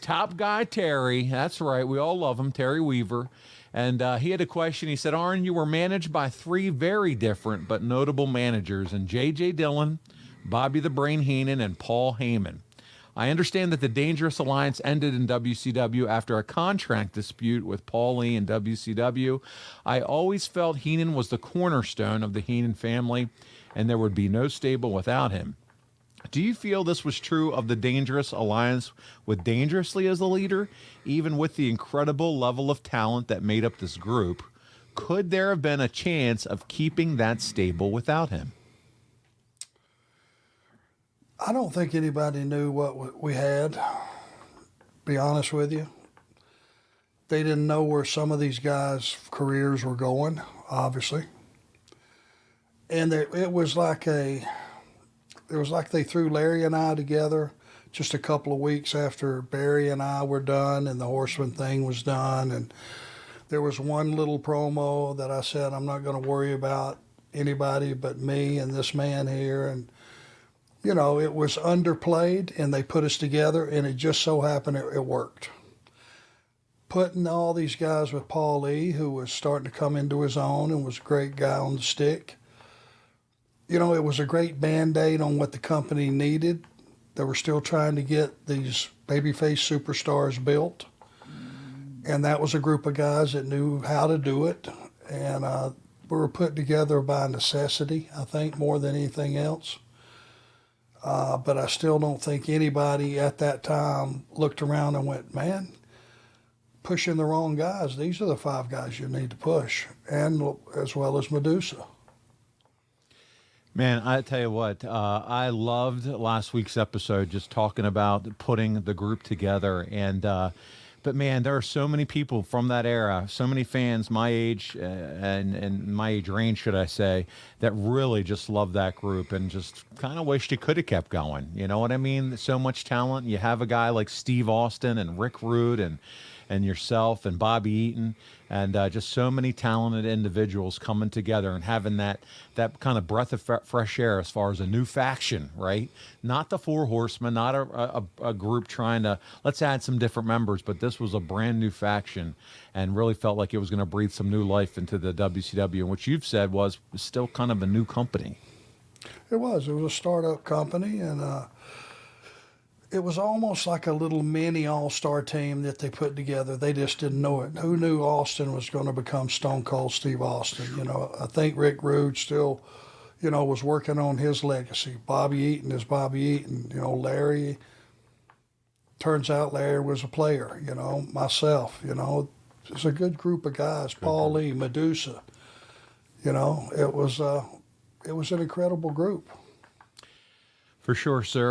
Top guy, Terry. That's right. We all love him, Terry Weaver. And he had a question. He said, Arn, you were managed by three very different but notable managers, and J.J. Dillon, Bobby the Brain Heenan, and Paul Heyman. I understand that the Dangerous Alliance ended in WCW after a contract dispute with Paul Lee in WCW. I always felt Heenan was the cornerstone of the Heenan family, and there would be no stable without him. Do you feel this was true of the Dangerous Alliance with Dangerously as the leader? Even with the incredible level of talent that made up this group, could there have been a chance of keeping that stable without him? I don't think anybody knew what we had, be honest with you. They didn't know where some of these guys' careers were going, obviously. And it was like they threw Larry and I together just a couple of weeks after Barry and I were done and the Horseman thing was done. And there was one little promo that I said, I'm not going to worry about anybody but me and this man here. And, you know, it was underplayed and they put us together and it just so happened it worked. Putting all these guys with Paul Lee, who was starting to come into his own and was a great guy on the stick. You know, it was a great Band-Aid on what the company needed. They were still trying to get these babyface superstars built. And that was a group of guys that knew how to do it. And we were put together by necessity, I think, more than anything else. But I still don't think anybody at that time looked around and went, man, pushing the wrong guys. These are the five guys you need to push, and as well as Medusa. Man, I tell you what, I loved last week's episode just talking about putting the group together. And but, man, there are so many people from that era, so many fans my age and my age range, should I say, that really just love that group and just kind of wished it could have kept going. You know what I mean? So much talent. You have a guy like Steve Austin and Rick Rude and yourself and Bobby Eaton and just so many talented individuals coming together and having that kind of breath of fresh air as far as a new faction, right? Not the Four Horsemen, not a group trying to, let's add some different members, but this was a brand new faction and really felt like it was going to breathe some new life into the WCW, and what you've said was still kind of a new company. It was a startup company, and it was almost like a little mini all-star team that they put together. They just didn't know it. Who knew Austin was going to become Stone Cold Steve Austin? You know, I think Rick Rude still, you know, was working on his legacy. Bobby Eaton is Bobby Eaton. You know, Larry, turns out Larry was a player, you know, myself, you know. It's a good group of guys. Paul Lee, Medusa. You know, it was an incredible group. For sure, sir.